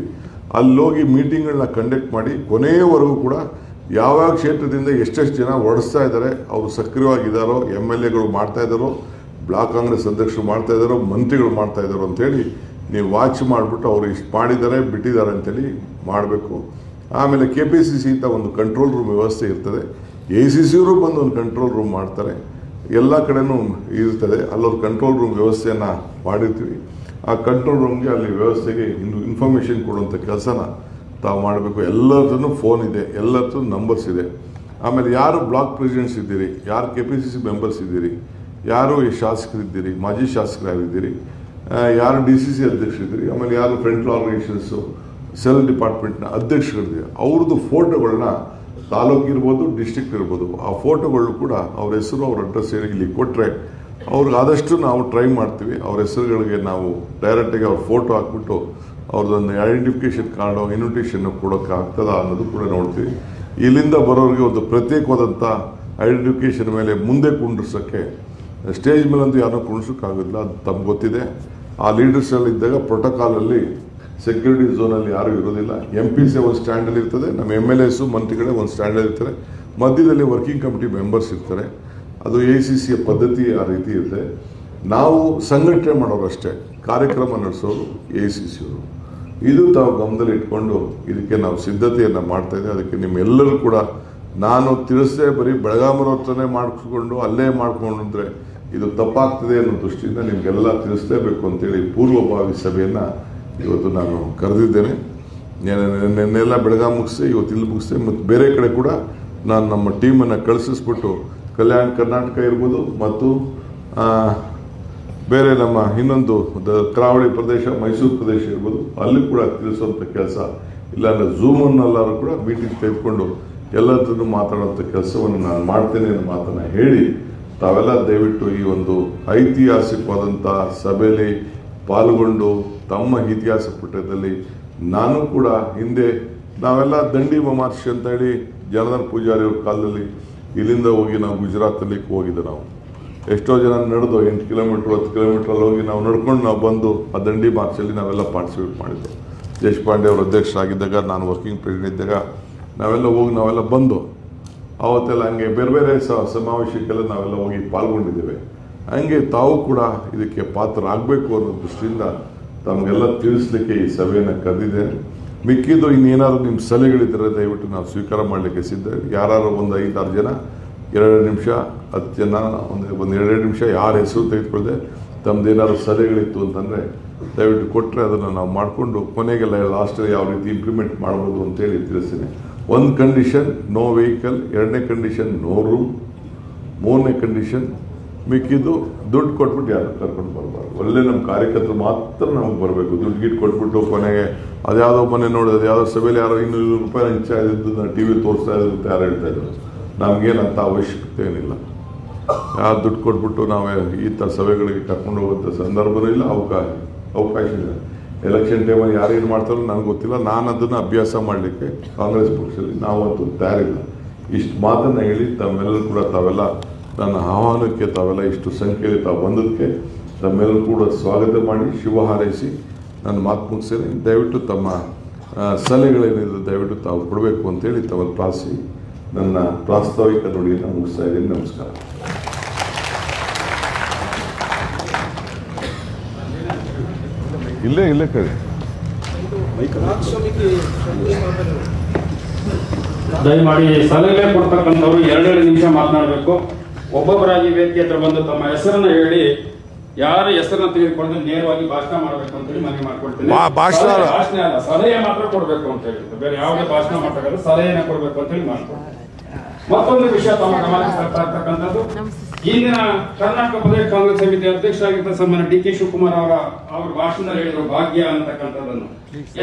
ಅಲ್ಲೋಗಿ ಮೀಟಿಂಗ್ಗಳನ್ನ ಕಂಡಕ್ಟ್ ಮಾಡಿ ಕೊನೆಯವರೆಗೂ ಕೂಡ ಯಾವ್ಯಾವ ಕ್ಷೇತ್ರದಿಂದ ಎಷ್ಟೆಷ್ಟು ಜನ ಓಡಿಸ್ತಾ ಇದ್ದಾರೆ, ಅವರು ಸಕ್ರಿಯವಾಗಿದ್ದಾರೋ, MLAಗಳು ಮಾಡ್ತಾ ಇದ್ದಾರೋ, ಬ್ಲಾಕ್ ಕಾಂಗ್ರೆಸ್ ಅಧ್ಯಕ್ಷರು ಮಾಡ್ತಾ ಇದ್ದಾರೋ, ಮಂತ್ರಿಗಳು ಮಾಡ್ತಾ ಇದ್ದಾರೋ ಅಂತೇಳಿ ನೀವು ವಾಚ್ ಮಾಡಿಬಿಟ್ಟು ಅವರು ಇಷ್ಟು ಮಾಡಿದ್ದಾರೆ ಬಿಟ್ಟಿದ್ದಾರೆ ಅಂತೇಳಿ ಮಾಡಬೇಕು. ಆಮೇಲೆ KPCC ಅಂತ ಒಂದು ಕಂಟ್ರೋಲ್ ರೂಮ್ ವ್ಯವಸ್ಥೆ ಇರ್ತದೆ. ACCಯವರು ಬಂದು ಒಂದು ಕಂಟ್ರೋಲ್ ರೂಮ್ ಮಾಡ್ತಾರೆ, ಎಲ್ಲ ಕಡೆನೂ ಇರ್ತದೆ. ಅಲ್ಲೊಂದು ಕಂಟ್ರೋಲ್ ರೂಮ್ ವ್ಯವಸ್ಥೆಯನ್ನು ಮಾಡಿರ್ತೀವಿ. ಆ ಕಂಟ್ರೋಲ್ ರೂಮ್ಗೆ ಅಲ್ಲಿ ವ್ಯವಸ್ಥೆಗೆ ಇನ್ಫಾರ್ಮೇಷನ್ ಕೊಡುವಂಥ ಕೆಲಸನ ತಾವು ಮಾಡಬೇಕು. ಎಲ್ಲರದ್ದು ಫೋನ್ ಇದೆ, ಎಲ್ಲರದ್ದು ನಂಬರ್ಸ್ ಇದೆ. ಆಮೇಲೆ ಯಾರು ಬ್ಲಾಕ್ ಪ್ರೆಸಿಡೆಂಟ್ಸ್ ಇದ್ದೀರಿ, ಯಾರು KPCC ಮೆಂಬರ್ಸ್ ಇದ್ದೀರಿ, ಯಾರು ಶಾಸಕರಿದ್ದೀರಿ, ಮಾಜಿ ಶಾಸಕರಾಗಿದ್ದೀರಿ, ಯಾರು DCC ಅಧ್ಯಕ್ಷರಿದ್ದೀರಿ, ಆಮೇಲೆ ಯಾರು ಫ್ರಂಟ್ಲ್ ಆರ್ಗನೈಸೇಷನ್ಸು, ಸೆಲ್ ಡಿಪಾರ್ಟ್ಮೆಂಟ್ನ ಅಧ್ಯಕ್ಷರಿದ್ದೀರಿ, ಅವ್ರದ್ದು ಫೋಟೋಗಳನ್ನ ತಾಲೂಕು ಇರ್ಬೋದು, ಡಿಸ್ಟ್ರಿಕ್ಟ್ ಇರ್ಬೋದು, ಆ ಫೋಟೋಗಳು ಕೂಡ ಅವ್ರ ಹೆಸರು, ಅವ್ರ ಅಡ್ರೆಸ್ ಹೇಳಿ ಇಲ್ಲಿ ಕೊಟ್ಟರೆ ಅವ್ರಿಗೆ ಆದಷ್ಟು ನಾವು ಟ್ರೈ ಮಾಡ್ತೀವಿ. ಅವ್ರ ಹೆಸರುಗಳಿಗೆ ನಾವು ಡೈರೆಕ್ಟಾಗಿ ಅವ್ರ ಫೋಟೋ ಹಾಕ್ಬಿಟ್ಟು ಅವ್ರದ್ದೊಂದು ಐಡೆಂಟಿಫಿಕೇಷನ್ ಕಾರ್ಡು, ಇನ್ವಿಟೇಷನ್ ಕೊಡೋಕ್ಕೆ ಆಗ್ತದಾ ಅನ್ನೋದು ಕೂಡ ನೋಡ್ತೀವಿ. ಇಲ್ಲಿಂದ ಬರೋರಿಗೆ ಒಂದು ಪ್ರತ್ಯೇಕವಾದಂಥ ಐಡೆಂಟಿಫಿಕೇಷನ್ ಮೇಲೆ ಮುಂದೆ ಕುಂಡ್ರಿಸೋಕ್ಕೆ ಸ್ಟೇಜ್ ಮೇಲಂತೂ ಯಾರನ್ನೂ ಕುಂಡ್ರಿಸೋಕ್ಕಾಗೋದಿಲ್ಲ, ಅದು ತಮ್ಗೆ ಗೊತ್ತಿದೆ. ಆ ಲೀಡರ್ಸಲ್ಲಿದ್ದಾಗ ಪ್ರೋಟೋಕಾಲಲ್ಲಿ ಸೆಕ್ಯೂರಿಟಿ ಝೋನಲ್ಲಿ ಯಾರೂ ಇರೋದಿಲ್ಲ. MPC ಒಂದು ಸ್ಟ್ಯಾಂಡಲ್ಲಿ ಇರ್ತದೆ, ನಮ್ಮ MLAs ಮಂತ್ರಿಗಳೇ ಒಂದು ಸ್ಟ್ಯಾಂಡಲ್ಲಿ ಇರ್ತಾರೆ, ಮಧ್ಯದಲ್ಲಿ ವರ್ಕಿಂಗ್ ಕಮಿಟಿ ಮೆಂಬರ್ಸ್ ಇರ್ತಾರೆ. ಅದು AICCಯ ಪದ್ಧತಿ ಆ ರೀತಿ ಇರುತ್ತೆ. ನಾವು ಸಂಘಟನೆ ಮಾಡೋರು ಅಷ್ಟೇ, ಕಾರ್ಯಕ್ರಮ ನಡೆಸೋರು AICCಯವರು. ಇದು ತಾವು ಗಮನದಲ್ಲಿ ಇಟ್ಕೊಂಡು ಇದಕ್ಕೆ ನಾವು ಸಿದ್ಧತೆಯನ್ನು ಮಾಡ್ತಾ ಇದ್ದೇವೆ. ಅದಕ್ಕೆ ನಿಮ್ಮೆಲ್ಲರೂ ಕೂಡ ನಾನು ತಿಳಿಸದೆ ಬರೀ ಬೆಳಗಾಮರ ಹತ್ರನೇ ಮಾಡಿಕೊಂಡು ಅಲ್ಲೇ ಮಾಡ್ಕೊಂಡ್ರೆ ಇದು ತಪ್ಪಾಗ್ತದೆ ಅನ್ನೋ ದೃಷ್ಟಿಯಿಂದ ನಿಮಗೆಲ್ಲ ತಿಳಿಸಲೇಬೇಕು ಅಂತೇಳಿ ಪೂರ್ವಭಾವಿ ಸಭೆಯನ್ನು ಇವತ್ತು ನಾನು ಕರೆದಿದ್ದೇನೆ. ನೆನ್ನೆಲ್ಲ ಬೆಳಗಾವಿ ಮುಗಿಸಿ ಇವತ್ತು ಇಲ್ಲಿ ಮುಗಿಸಿ ಮತ್ತು ಬೇರೆ ಕಡೆ ಕೂಡ ನಾನು ನಮ್ಮ ಟೀಮನ್ನು ಕಳಿಸಿಸ್ಬಿಟ್ಟು ಕಲ್ಯಾಣ ಕರ್ನಾಟಕ ಇರ್ಬೋದು ಮತ್ತು ಬೇರೆ ನಮ್ಮ ಇನ್ನೊಂದು ಕರಾವಳಿ ಪ್ರದೇಶ ಮೈಸೂರು ಪ್ರದೇಶ ಇರ್ಬೋದು ಅಲ್ಲಿ ಕೂಡ ತಿಳಿಸುವಂಥ ಕೆಲಸ, ಇಲ್ಲಾಂದರೆ ಝೂಮನ್ನಲ್ಲಾದ್ರೂ ಕೂಡ ಮೀಟಿಂಗ್ ತೆಗೆದುಕೊಂಡು ಎಲ್ಲದನ್ನು ಮಾತಾಡುವಂಥ ಕೆಲಸವನ್ನು ನಾನು ಮಾಡ್ತೇನೆ ಅನ್ನೋ ಮಾತನ್ನು ಹೇಳಿ ತಾವೆಲ್ಲ ದಯವಿಟ್ಟು ಈ ಒಂದು ಐತಿಹಾಸಿಕವಾದಂಥ ಸಭೆಯಲ್ಲಿ ಪಾಲ್ಗೊಂಡು ತಮ್ಮ ಇತಿಹಾಸ ಪುಟದಲ್ಲಿ ನಾನು ಕೂಡ ಹಿಂದೆ ನಾವೆಲ್ಲ ದಂಡಿ ಮಾರ್ಚ್ ಅಂತ ಹೇಳಿ ಜನಾರ್ದನ್ ಪೂಜಾರಿ ಅವ್ರ ಕಾಲದಲ್ಲಿ ಇಲ್ಲಿಂದ ಹೋಗಿ ನಾವು ಗುಜರಾತಲ್ಲಿ ಹೋಗಿದ್ದೆ. ನಾವು ಎಷ್ಟೋ ಜನ ನಡೆದು 8 ಕಿಲೋಮೀಟ್ರ್ 10 ಕಿಲೋಮೀಟ್ರಲ್ಲಿ ಹೋಗಿ ನಾವು ನಡ್ಕೊಂಡು ನಾವು ಬಂದು ಆ ದಂಡಿ ಮಾರ್ಚಲ್ಲಿ ನಾವೆಲ್ಲ ಪಾರ್ಟಿಸಿಪೇಟ್ ಮಾಡಿದ್ದೆವು. ದೇಶಪಾಂಡೆ ಅವರು ಅಧ್ಯಕ್ಷರಾಗಿದ್ದಾಗ, ನಾನು ವರ್ಕಿಂಗ್ ಪ್ರೆಸಿಡೆಂಟ್ ಇದ್ದಾಗ ನಾವೆಲ್ಲ ಹೋಗಿ ನಾವೆಲ್ಲ ಬಂದು ಅವತ್ತೆಲ್ಲ ಹಂಗೆ ಬೇರೆ ಬೇರೆ ಸಮಾವೇಶಕ್ಕೆಲ್ಲ ನಾವೆಲ್ಲ ಹೋಗಿ ಪಾಲ್ಗೊಂಡಿದ್ದೇವೆ. ಹಂಗೆ ತಾವು ಕೂಡ ಇದಕ್ಕೆ ಪಾತ್ರ ಆಗಬೇಕು ಅನ್ನೋ ದೃಷ್ಟಿಯಿಂದ ತಮಗೆಲ್ಲ ತಿಳಿಸ್ಲಿಕ್ಕೆ ಈ ಸಭೆಯನ್ನು ಕರೆದಿದ್ದೇನೆ. ಮಿಕ್ಕಿದ್ದು ಇನ್ನೇನಾದ್ರು ನಿಮ್ಮ ಸಲಹೆಗಳಿದ್ದರೆ ದಯವಿಟ್ಟು ನಾವು ಸ್ವೀಕಾರ ಮಾಡಲಿಕ್ಕೆ ಸಿದ್ಧ. ಯಾರು ಒಂದು 5-6 ಜನ 2 ನಿಮಿಷ 10 ಜನ ಒಂದು 2 ನಿಮಿಷ ಯಾರ ಹೆಸರು ತೆಗೆದುಕೊಳ್ಳದೆ ತಮ್ಮದೇನಾದ್ರು ಸಲಹೆಗಳಿತ್ತು ಅಂತಂದರೆ ದಯವಿಟ್ಟು ಕೊಟ್ಟರೆ ಅದನ್ನು ನಾವು ಮಾಡಿಕೊಂಡು ಕೊನೆಗೆಲ್ಲ ಲಾಸ್ಟಲ್ಲಿ ಯಾವ ರೀತಿ ಇಂಪ್ಲಿಮೆಂಟ್ ಮಾಡ್ಬೋದು ಅಂತೇಳಿ ತಿಳಿಸ್ತೀನಿ. 1 ಕಂಡೀಷನ್ ನೋ ವೆಹಿಕಲ್, 2ನೇ ಕಂಡೀಷನ್ ನೋ ರೂಮ್, 3ನೇ ಕಂಡೀಷನ್ ಮಿಕ್ಕಿದ್ದು ದುಡ್ಡು ಕೊಟ್ಬಿಟ್ಟು ಯಾರು ಕರ್ಕೊಂಡು ಬರಬಾರ್ದು. ಒಳ್ಳೆ ನಮ್ಮ ಕಾರ್ಯಕರ್ತರು ಮಾತ್ರ ನಮಗೆ ಬರಬೇಕು. ದುಡ್ಡು ಗಿಟ್ಟು ಕೊಟ್ಬಿಟ್ಟು ಕೊನೆಗೆ ಅದ್ಯಾವುದೋ ಮನೆ ನೋಡಿದ್ರೆ ಅದ್ಯಾವುದೋ ಸಭೆಯಲ್ಲಿ ಯಾರೋ 200 ರೂಪಾಯಿ ಹಂಚಾ ಇದ್ದು ನಾನು TV ತೋರಿಸ್ತಾ ಇದ್ದು ಅಂತ ಯಾರು ಹೇಳ್ತಾ ಇದ್ರು. ನಮಗೇನಂತ ಅವಶ್ಯಕತೆ ಏನಿಲ್ಲ. ಯಾರು ದುಡ್ಡು ಕೊಟ್ಬಿಟ್ಟು ನಾವೇ ಈ ಥರ ಸಭೆಗಳಿಗೆ ಕರ್ಕೊಂಡು ಹೋಗುವಂಥ ಸಂದರ್ಭನೂ ಇಲ್ಲ, ಅವಕಾಶ ಇಲ್ಲ. ಎಲೆಕ್ಷನ್ ಟೈಮಲ್ಲಿ ಯಾರೇನು ಮಾಡ್ತಾರೋ ನನಗೆ ಗೊತ್ತಿಲ್ಲ. ನಾನು ಅದನ್ನು ಅಭ್ಯಾಸ ಮಾಡಲಿಕ್ಕೆ ಕಾಂಗ್ರೆಸ್ ಪಕ್ಷದಲ್ಲಿ ನಾವಂತೂ ತಯಾರಿಲ್ಲ. ಇಷ್ಟು ಮಾತನ್ನು ಹೇಳಿ ತಮ್ಮೆಲ್ಲರೂ ಕೂಡ ತಾವೆಲ್ಲ ನನ್ನ ಆಹ್ವಾನಕ್ಕೆ ತಾವೆಲ್ಲ ಇಷ್ಟು ಸಂಖ್ಯೆಯಲ್ಲಿ ತಾವು ಬಂದದಕ್ಕೆ ತಮ್ಮೆಲ್ಲರೂ ಕೂಡ ಸ್ವಾಗತ ಮಾಡಿ ಶುಭ ಹಾರೈಸಿ ನನ್ನ ಮಾತು ಮುಗಿಸ್ತೇನೆ. ದಯವಿಟ್ಟು ತಮ್ಮ ಸಲಹೆಗಳೇನಿದೆ ದಯವಿಟ್ಟು ತಾವು ಕೊಡಬೇಕು ಅಂತೇಳಿ ತಮ್ಮನ್ನು ಪ್ರಾರ್ಥಿಸಿ ನನ್ನ ಪ್ರಾಸ್ತಾವಿಕ ನುಡಿಯನ್ನು ಮುಗಿಸ್ತಾ ಇದ್ದೀನಿ. ನಮಸ್ಕಾರ. ಇಲ್ಲೇ ಕಡೆ ದಯಮಾಡಿ ಸಲಹೆ ಕೊಡ್ತಕ್ಕಂಥವ್ರು 2 ನಿಮಿಷ ಮಾತನಾಡಬೇಕು. ಒಬ್ಬೊಬ್ಬರಾಗಿ ವೇದಿಕೆ ಹತ್ರ ಬಂದು ತಮ್ಮ ಹೆಸರನ್ನ ಹೇಳಿ ಯಾರ ಹೆಸರನ್ನ ತೆಗೆದುಕೊಂಡು ನೇರವಾಗಿ ಭಾಷಣ ಮಾಡಬೇಕು ಅಂತ ಹೇಳಿ ಮನವಿ ಮಾಡ್ಕೊಳ್ತೀನಿ. ಭಾಷಣ ಅಲ್ಲ, ಸಲಹೆ ಮಾತ್ರ ಕೊಡ್ಬೇಕು ಅಂತ ಹೇಳಿ, ಬೇರೆ ಯಾವುದೇ ಭಾಷಣ ಮಾಡ್ತಕ್ಕಂಥ ಸಲಹೆನ ಕೊಡ್ಬೇಕು ಅಂತ ಹೇಳಿ ಮಾಡ್ಕೊಂಡು. ಮತ್ತೊಂದು ವಿಷಯ ತಮ್ಮ ಗಮನಕ್ಕೆ ತರ್ತಾ ಇರ್ತಕ್ಕಂಥದ್ದು, ಇಂದಿನ ಕರ್ನಾಟಕ ಪ್ರದೇಶ ಕಾಂಗ್ರೆಸ್ ಸಮಿತಿ ಅಧ್ಯಕ್ಷರಾಗಿದ್ದ ಸನ್ಮಾನ್ಯ DK ಶಿವಕುಮಾರ್ ಅವರ ಭಾಷಣದಲ್ಲಿ ಹೇಳಿದ್ರು ಭಾಗ್ಯ ಅಂತಕ್ಕಂಥದ್ದನ್ನು.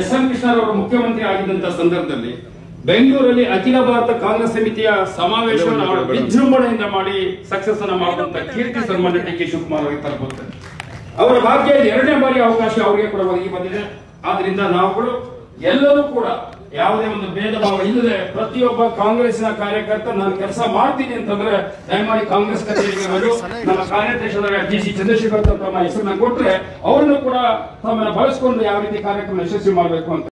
SM ಕೃಷ್ಣರವರು ಮುಖ್ಯಮಂತ್ರಿ ಆಗಿದ್ದಂತ ಸಂದರ್ಭದಲ್ಲಿ ಬೆಂಗಳೂರಲ್ಲಿ ಅಖಿಲ ಭಾರತ ಕಾಂಗ್ರೆಸ್ ಸಮಿತಿಯ ಸಮಾವೇಶವನ್ನು ವಿಜೃಂಭಣೆಯಿಂದ ಮಾಡಿ ಸಕ್ಸಸ್ ಅನ್ನ ಮಾಡುವಂತ ಕೀರ್ತಿ ಸನ್ಮಾನ್ಯ DK ಶಿವಕುಮಾರ್ ಅವರಿಗೆ ತಲುಪುತ್ತೆ. ಅವರ ಭಾಗ್ಯದಲ್ಲಿ 2ನೇ ಬಾರಿ ಅವಕಾಶ ಅವರಿಗೆ ಕೂಡ ಒದಗಿ ಬಂದಿದೆ. ಆದ್ರಿಂದ ನಾವುಗಳು ಎಲ್ಲರೂ ಕೂಡ ಯಾವುದೇ ಒಂದು ಭೇದ ಭಾವ ಇಲ್ಲದೆ ಪ್ರತಿಯೊಬ್ಬ ಕಾಂಗ್ರೆಸ್ನ ಕಾರ್ಯಕರ್ತ ನಾನು ಕೆಲಸ ಮಾಡ್ತೀನಿ ಅಂತಂದ್ರೆ ದಯಮಾಡಿ ಕಾಂಗ್ರೆಸ್ ಕಚೇರಿಗೆ ಬಂದು ನಮ್ಮ ಕಾರ್ಯಾಧ್ಯಕ್ಷರಾದ GC ಚಂದ್ರಶೇಖರ್ ತಮ್ಮ ಹೆಸರನ್ನ ಕೊಟ್ರೆ ಅವರನ್ನು ಕೂಡ ತಮ್ಮನ್ನ ಬಳಸಿಕೊಂಡು ಯಾವ ರೀತಿ ಕಾರ್ಯಕ್ರಮ ಯಶಸ್ವಿ ಮಾಡಬೇಕು ಅಂತ